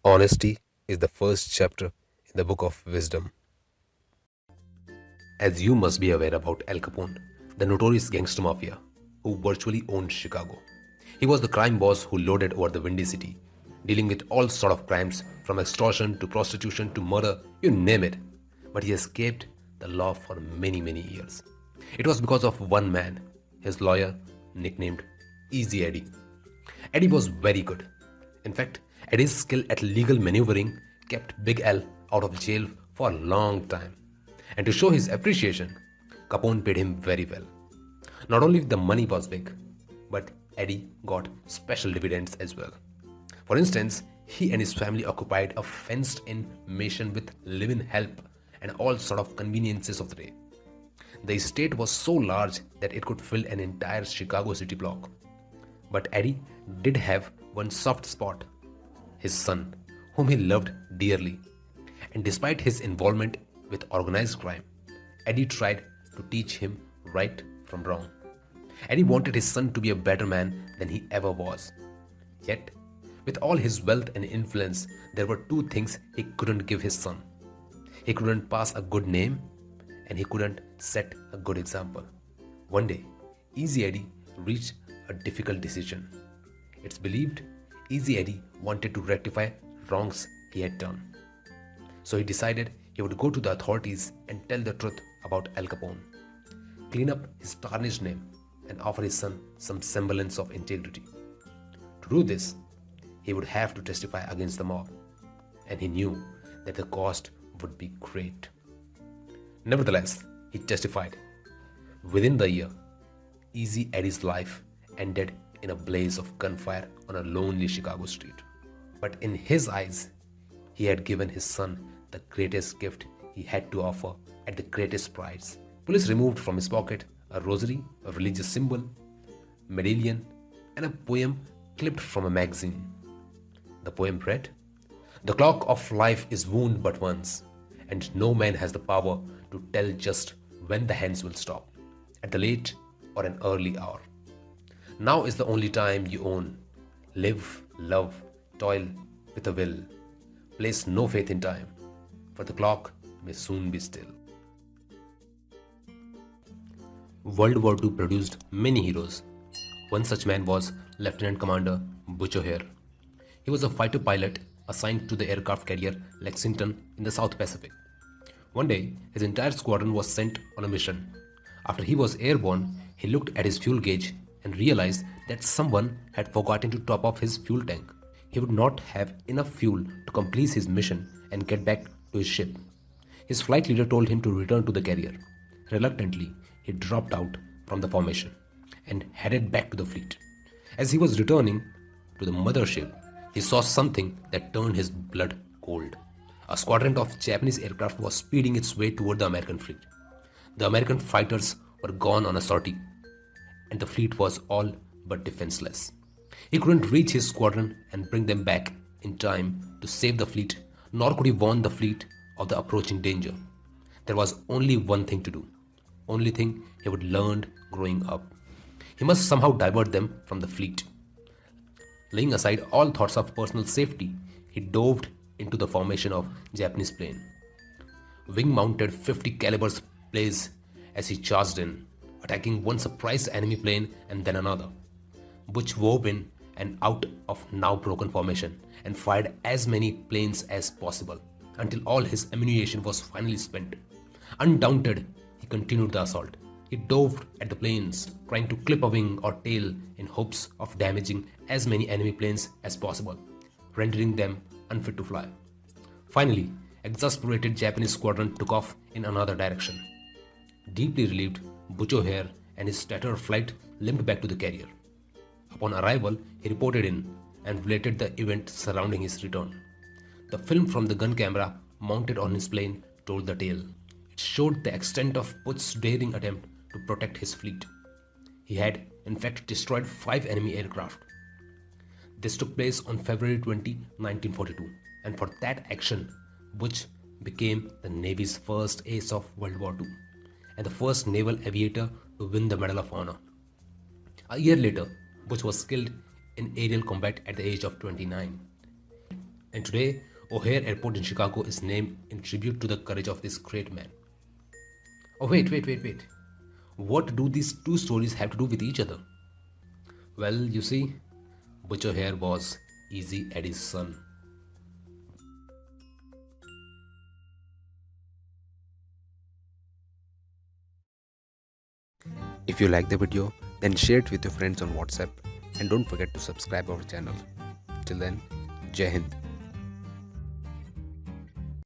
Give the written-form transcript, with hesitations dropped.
Honesty is the first chapter in the book of wisdom. As you must be aware about Al Capone, the notorious gangster mafia who virtually owned Chicago. He was the crime boss who lorded over the Windy City, dealing with all sort of crimes from extortion to prostitution to murder, you name it. But he escaped the law for many years. It was because of one man, his lawyer, nicknamed Easy Eddie. Eddie was very good. In fact, Eddie's skill at legal maneuvering kept Big Al out of jail for a long time. And to show his appreciation, Capone paid him very well. Not only the money was big, but Eddie got special dividends as well. For instance, he and his family occupied a fenced-in mansion with live-in help and all sort of conveniences of the day. The estate was so large that it could fill an entire Chicago city block. But Eddie did have one soft spot, his son, whom he loved dearly. And despite his involvement with organized crime, Eddie tried to teach him right from wrong. Eddie wanted his son to be a better man than he ever was. Yet, with all his wealth and influence, there were two things he couldn't give his son. He couldn't pass a good name, and he couldn't set a good example. One day, Easy Eddie reached a difficult decision. It's believed Easy Eddie wanted to rectify wrongs he had done. So he decided he would go to the authorities and tell the truth about Al Capone, clean up his tarnished name, and offer his son some semblance of integrity. To do this, he would have to testify against the mob, and he knew that the cost would be great. Nevertheless, he testified. Within the year, Easy Eddie's life ended in a blaze of gunfire on a lonely Chicago street. But in his eyes, he had given his son the greatest gift he had to offer at the greatest price. Police removed from his pocket a rosary, a religious symbol, medallion, and a poem clipped from a magazine. The poem read, "The clock of life is wound but once, and no man has the power to tell just when the hands will stop, at the late or an early hour. Now is the only time you own. Live, love, toil with a will. Place no faith in time, for the clock may soon be still." World War II produced many heroes. One such man was Lieutenant Commander Butch O'Hare. He was a fighter pilot assigned to the aircraft carrier Lexington in the South Pacific. One day, his entire squadron was sent on a mission. After he was airborne, he looked at his fuel gauge and realized that someone had forgotten to top up his fuel tank. He would not have enough fuel to complete his mission and get back to his ship. His flight leader told him to return to the carrier. Reluctantly, he dropped out from the formation and headed back to the fleet. As he was returning to the mothership, he saw something that turned his blood cold. A squadron of Japanese aircraft was speeding its way toward the American fleet. The American fighters were gone on a sortie, and the fleet was all but defenseless. He couldn't reach his squadron and bring them back in time to save the fleet, nor could he warn the fleet of the approaching danger. There was only one thing to do, only thing he would learn growing up. He must somehow divert them from the fleet. Laying aside all thoughts of personal safety, he dove into the formation of Japanese plane. Wing-mounted 50 calibers blazed as he charged in, attacking one surprised enemy plane and then another. Butch wove in and out of now broken formation and fired as many planes as possible until all his ammunition was finally spent. Undaunted, he continued the assault. He dove at the planes, trying to clip a wing or tail in hopes of damaging as many enemy planes as possible, rendering them unfit to fly. Finally, exasperated Japanese squadron took off in another direction. Deeply relieved, Butch O'Hare and his tattered flight limped back to the carrier. Upon arrival, he reported in and related the event surrounding his return. The film from the gun camera mounted on his plane told the tale. It showed the extent of Butch's daring attempt to protect his fleet. He had, in fact, destroyed 5 enemy aircraft. This took place on February 20, 1942, and for that action, Butch became the Navy's first ace of World War II and the first naval aviator to win the Medal of Honor. A year later, Butch was killed in aerial combat at the age of 29. And today, O'Hare Airport in Chicago is named in tribute to the courage of this great man. Oh, wait. What do these two stories have to do with each other? Well, you see, Butch O'Hare was Easy Eddie's son. If you like the video, then share it with your friends on WhatsApp and don't forget to subscribe our channel. Till then, Jai Hind.